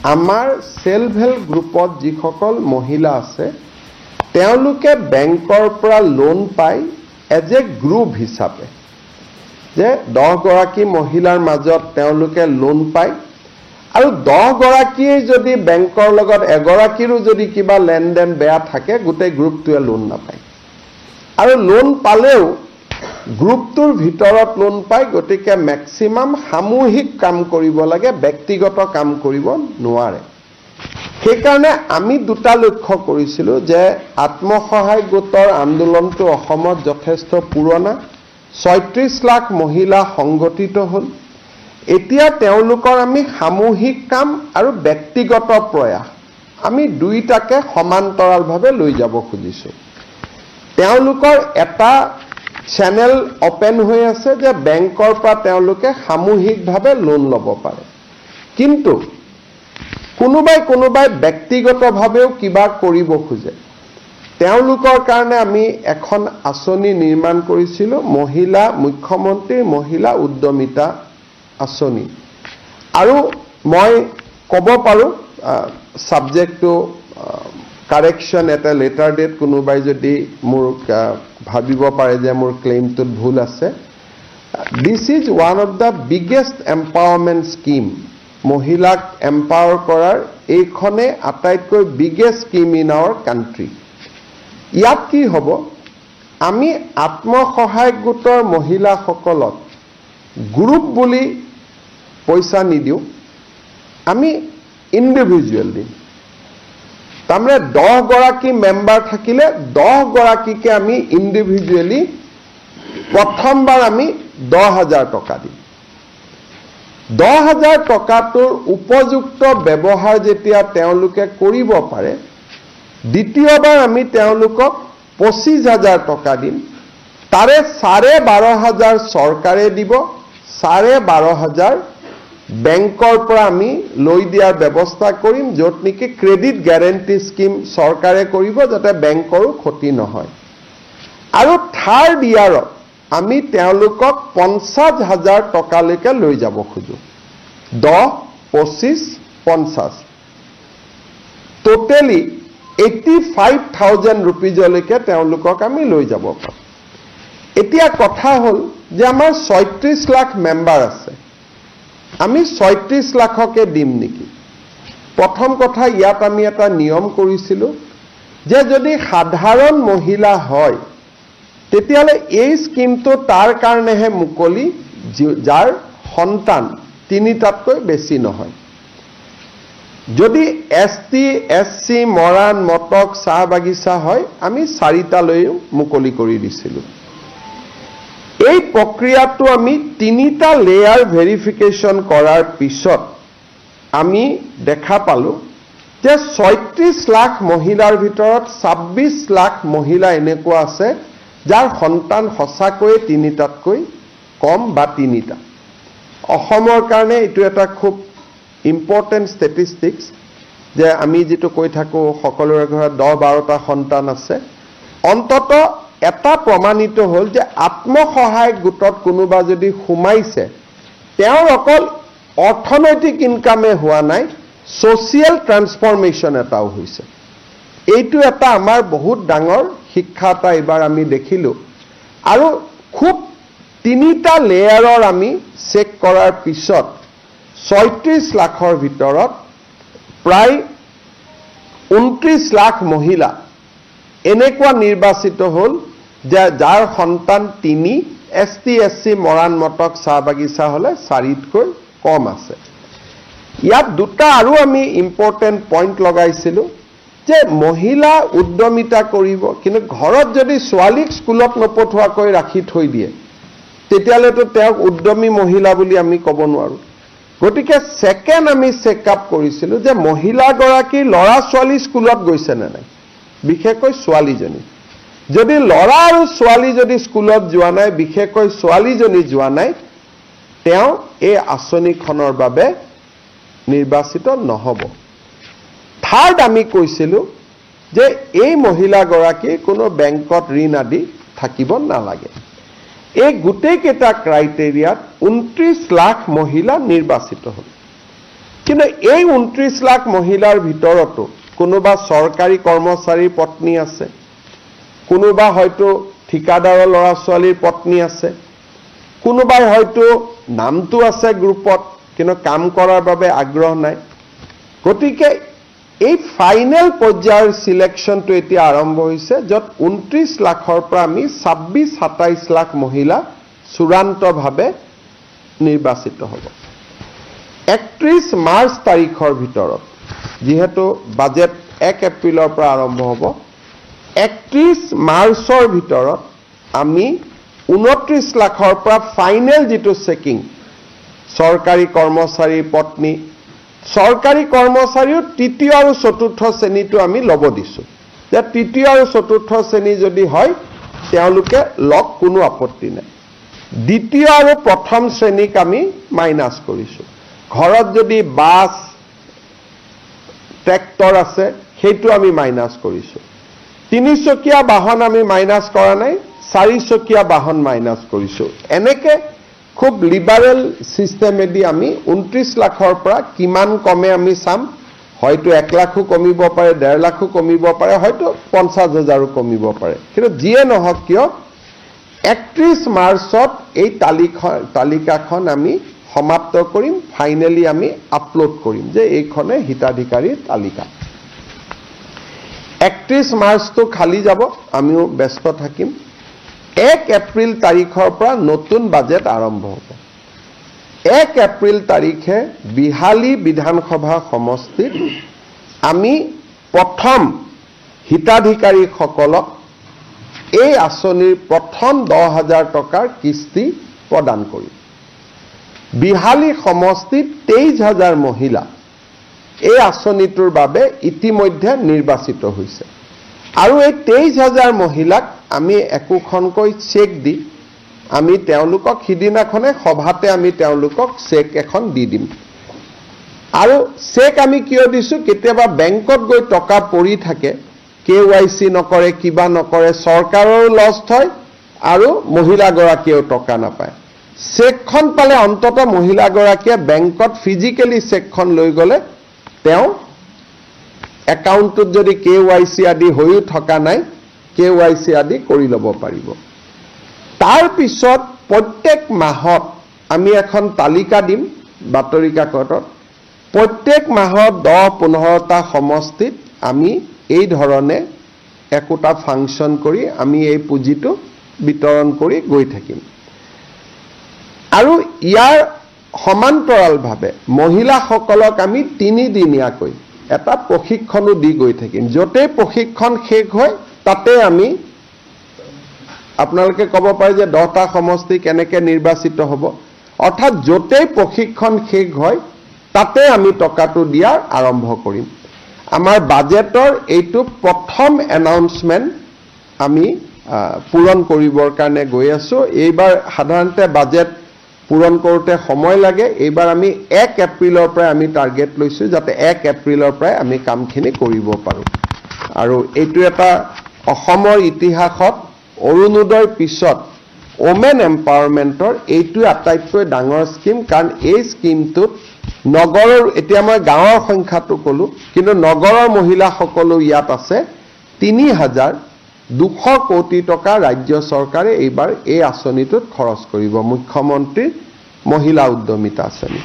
আমাৰ self help গ্ৰুপত যিসকল মহিলা আছে তেওঁলোকে বেংকৰ পৰা লোন পায় এজ এ গ্ৰুপ হিচাপে যে 10 গৰাকী মহিলাৰ মাজত তেওঁলোকে লোন পায় আৰু 10 গৰাকীয়ে যদি বেংকৰ লগত এগৰাকীৰো যদি কিবা লেনদেন বেয়া থাকে গোটেই গ্ৰুপটোৱে লোন নাপায় আৰু লোন পালেও গ্ৰুপটোৰ ভিতৰত লোন পায় গতিকে ম্যাক্সিমাম সামূহিক কাম কৰিব লাগে ব্যক্তিগত কাম কৰিব নোৱাৰে সেইকাৰণে আমি দুটা লক্ষ্য কৰিছিলো যে আত্মসহায়ক গোটৰ আন্দোলনটো অসমত যথেষ্ট পুৰণা 36 লাখ মহিলা সংগঠিত হ'ল এতিয়া তেওঁলোকৰ আমি সামূহিক কাম আৰু ব্যক্তিগত প্ৰয়াস আমি দুইটাকে সমান্তৰালভাৱে লৈ যাব খুজিছো তেওঁলোকৰ এটা চ্যানেল ওপেন হৈ আছে যে বেংকৰ পৰা তেওঁলোকে সামূহিকভাৱে লোন ল'ব পাৰে কিন্তু কোনোবাই ব্যক্তিগতভাৱেও কিবা কৰিব খোজে তেওঁলোকৰ কাৰণে আমি এখন আঁচনি নিৰ্মাণ কৰিছিলো মহিলা মুখ্যমন্ত্ৰীৰ মহিলা উদ্যমিতা আঁচনি আৰু মই ক'ব পাৰো সাবজেক্টটো কাৰেকশ্যন এটা লেটাৰ ডেট কোনোবাই যদি মোৰ ভাবিব পাৰে যে মোৰ ক্লেইমটোত ভুল আছে this is one of the biggest empowerment scheme মহিলাক এম্পাৱাৰ কৰাৰ এইখনে আটাইতকৈ biggest scheme in our country ইয়াত কি হ'ব আমি আত্মসহায়ক গোটৰ মহিলাসকলক গ্ৰুপ বুলি পইচা নিদিও আমি ইন্ডিভিজুৱেল দিম তাৰমানে 10 গৰাকী মেম্বাৰ থাকিলে 10 গৰাকীকে আমি ইন্ডিভিজুৱেলি প্ৰথমবাৰ আমি 10,000 টকা দিম 10,000 টকাটোৰ উপযুক্ত ব্যৱহাৰ যেতিয়া তেওঁলোকে কৰিব পাৰে দ্বিতীয়বাৰ আমি তেওঁলোকক 25,000 টকা দিম তাৰে 12,500 চৰকাৰে দিব 12,500 বেংকৰ পৰা আমি লৈ দিয়াৰ ব্যৱস্থা কৰিম য'ত নেকি ক্ৰেডিট গ্যাৰান্টি স্কিম চৰকাৰে কৰিব যাতে বেংকৰো ক্ষতি নহয় আৰু থাৰ্ড ইয়াৰত আমি তেওঁলোকক 50,000 টকালৈকে লৈ যাব খোজো 10, 25, 50 টোটেলি 85,000 rupeesলৈকে তেওঁলোকক আমি লৈ যাব পাৰোঁ এতিয়া কথা হ'ল যে আমাৰ 36 লাখ মেম্বাৰ আছে আমি 36 লাখকে দিম নেকি প্ৰথম কথা ইয়াত আমি এটা নিয়ম কৰিছিলো যে যদি সাধাৰণ মহিলা হয় তেতিয়ালে এই স্কিমটো তাৰ কাৰণেহে মুকলি যাৰ সন্তান 3টাতকৈ বেছি নহয় যদি এসটি এসসি মৰাণ মটক চাহ বাগিচা হয় আমি 4টালৈও মুকলি কৰি দিছিলো এই প্ৰক্ৰিয়াটো আমি 3টা লেয়াৰ ভেৰিফিকেশন কৰাৰ পিছত আমি দেখা পালো যে 36 লাখ মহিলাৰ ভিতৰত 26 লাখ মহিলা এনেকুৱা আছে যাৰ সন্তান সঁচাকৈ 3টাতকৈ কম বা 3টা অসমৰ কাৰণে এটো এটা খুব ইম্পৰ্টেন্ট ষ্টেটিষ্টিক্স যে আমি যেটো কৈ থাকো সকলোৰে ঘৰত 10-12টা সন্তান আছে অন্তত এটা প্ৰমাণিত হ'ল যে আত্মসহায়ক গোটত কোনোবা যদি সোমাইছে তেওঁৰ অকল অৰ্থনৈতিক ইনকামে হোৱা নাই সোশিয়াল ট্ৰান্সফৰমেশন এটাও হৈছে এইটো এটা আমাৰ বহুত ডাঙৰ শিক্ষা এটা এবাৰ আমি দেখিলো আৰু খুব 3টা লেয়াৰৰ আমি চেক কৰাৰ পিছত 36 লাখৰ ভিতৰত প্ৰায় 29 লাখ মহিলা এনেকুৱা নিৰ্বাচিত হ'ল যে যাৰ সন্তান 3 এসটি এসসি মৰাণ মটক চাহ বাগিচা হলে 4তকৈ কম আছে ইয়াত দুটা আৰু আমি ইম্পৰ্টেন্ট পইণ্ট লগাইছিলো যে মহিলা উদ্যমিতা কৰিব কিন্তু ঘৰত যদি ছোৱালীক স্কুলত নপঠোৱাকৈ ৰাখি থৈ দিয়ে তেতিয়ালেতো তেওঁক উদ্যমী মহিলা বুলি আমি ক'ব নোৱাৰো গতিকে সেকেন্ড আমি চেকআপ কৰিছিলো যে মহিলা গৰাকী লৰা ছোৱালী স্কুলত গৈছে নে নাই বিশেষকৈ ছোৱালীজনী যদি লৰা আৰু ছোৱালী যদি স্কুলত যোৱা নাই বিশেষকৈ ছোৱালীজনী যোৱা নাই তেওঁ এই আঁচনিখনৰ বাবে নিৰ্বাচিত নহব থাৰ্ড আমি কৈছিলো যে এই মহিলা গৰাকী কোনো বেংকত ঋণ আদি থাকিব নালাগে এই গোটেই কেইটা ক্ৰাইটেৰিয়াত 29 লাখ মহিলা নিৰ্বাচিত হ'ল কিন্তু এই 29 লাখ মহিলাৰ ভিতৰতো কোনোবা চৰকাৰী কৰ্মচাৰীৰ পত্নী আছে, কোনোবা হয়তো ঠিকাদাৰৰ ল'ৰা ছোৱালীৰ পত্নী আছে, কোনোবাই হয়তো নামটো আছে গ্ৰুপত কিন্তু কাম কৰাৰ বাবে আগ্ৰহ নাই। গতিকে এই ফাইনেল পৰ্যায়ৰ সিলেকশ্যনটো এতিয়া আৰম্ভ হৈছে, য'ত 29 লাখৰ পৰা আমি 26-27 লাখ মহিলা চূড়ান্তভাৱে নিৰ্বাচিত হ'ব। 31 মাৰ্চ তাৰিখৰ ভিতৰত, যিহেতু বাজেট 1 এপ্ৰিলৰ পৰা আৰম্ভ হ'ব, 31 মাৰ্চৰ ভিতৰত আমি 29 লাখৰ পৰা ফাইনেল যিটো চেকিং, চৰকাৰী কৰ্মচাৰীৰ পত্নী, চৰকাৰী কৰ্মচাৰীও তৃতীয় আৰু চতুৰ্থ শ্ৰেণীটো আমি ল'ব দিছোঁ, যে তৃতীয় আৰু চতুৰ্থ শ্ৰেণী যদি হয় তেওঁলোকে লওক, কোনো আপত্তি নাই। দ্বিতীয় আৰু প্ৰথম শ্ৰেণীক আমি মাইনাছ কৰিছোঁ। ঘৰত যদি বাছ ট্ৰেক্টৰ আছে সেইটো আমি মাইনাছ কৰিছোঁ। 3চকীয়া বাহন আমি মাইনাছ কৰা নাই, 4চকীয়া বাহন মাইনাছ কৰিছোঁ। এনেকে খুব লিবাৰেল চিষ্টেমেদি আমি 29 লাখৰ পৰা কিমান কমে আমি চাম। হয়তো 1 লাখো কমিব পাৰে, 1.5 লাখো কমিব পাৰে, হয়তো 50,000ও কমিব পাৰে। কিন্তু যিয়ে নহওক কিয় 31 মাৰ্চত এই তালিকাখন আমি সমাপ্ত কৰিম, ফাইনেলি আমি আপলোড কৰিম যে এইখনে হিতাধিকাৰীৰ তালিকা। 31 মাৰ্চটো খালি যাব, আমিও ব্যস্ত থাকিম। 1 এপ্ৰিল তাৰিখৰ পৰা নতুন বাজেট আৰম্ভ হ'ব। 1 এপ্ৰিল তাৰিখে বিহালী বিধানসভা সমষ্টিত আমি প্ৰথম হিতাধিকাৰীসকলক এই আঁচনিৰ প্ৰথম 10,000 টকাৰ কিস্তি প্ৰদান কৰিম। বিহালী সমষ্টিত 23,000 মহিলা এই আঁচনিটোৰ বাবে ইতিমধ্যে নিৰ্বাচিত হৈছে। আৰু এই 23,000 মহিলাক আমি একোখনকৈ চেক দি আমি তেওঁলোকক সিদিনাখনে সভাতে আমি তেওঁলোকক চেক এখন দি দিম। আৰু চেক আমি কিয় দিছোঁ, কেতিয়াবা বেংকত গৈ টকা পৰি থাকে, KYC নকৰে, কিবা নকৰে, চৰকাৰৰো লছ হয় আৰু মহিলাগৰাকীয়েও টকা নাপায়। চেকখন পালে অন্তত মহিলাগৰাকীয়ে বেংকত ফিজিকেলি চেকখন লৈ গ'লে তেওঁ একাউণ্টটোত যদি KYC আদি হৈও থকা নাই, KYC আদি কৰি ল'ব পাৰিব। তাৰ পিছত প্ৰত্যেক মাহত আমি এখন তালিকা দিম বাতৰি কাকতত। প্ৰত্যেক মাহত 10-15টা সমষ্টিত আমি এই ধৰণে একোটা ফাংচন কৰি আমি এই পুঁজিটো বিতৰণ কৰি গৈ থাকিম। আৰু ইয়াৰ সমান্তৰালভাৱে মহিলাসকলক আমি 3 দিনীয়াকৈ এটা প্ৰশিক্ষণো দি গৈ থাকিম। য'তেই প্ৰশিক্ষণ শেষ হয় তাতে আমি, আপোনালোকে ক'ব পাৰে যে 10টা সমষ্টি কেনেকৈ নিৰ্বাচিত হ'ব, অৰ্থাৎ য'তেই প্ৰশিক্ষণ শেষ হয় তাতে আমি টকাটো দিয়াৰ আৰম্ভ কৰিম। আমাৰ বাজেটৰ এইটো প্ৰথম এনাউন্সমেণ্ট আমি পূৰণ কৰিবৰ কাৰণে গৈ আছোঁ। এইবাৰ সাধাৰণতে বাজেট পূৰণ কৰোঁতে সময় লাগে। এইবাৰ আমি 1 এপ্ৰিলৰ পৰাই আমি টাৰ্গেট লৈছোঁ যাতে 1 এপ্ৰিলৰ পৰাই আমি কামখিনি কৰিব পাৰোঁ। আৰু এইটো এটা অসমৰ ইতিহাসত অৰুণোদয়ৰ পিছত ওমেন এম্পাৱাৰমেণ্টৰ এইটো আটাইতকৈ ডাঙৰ স্কিম, কাৰণ এই স্কিমটোত নগৰৰ, এতিয়া মই গাঁৱৰ সংখ্যাটো ক'লোঁ, কিন্তু নগৰৰ মহিলাসকলো ইয়াত আছে। 3,200 কোটি টকা ৰাজ্য চৰকাৰে এইবাৰ এই আঁচনিটোত খৰচ কৰিব, মুখ্যমন্ত্ৰীৰ মহিলা উদ্যমিতা আঁচনি।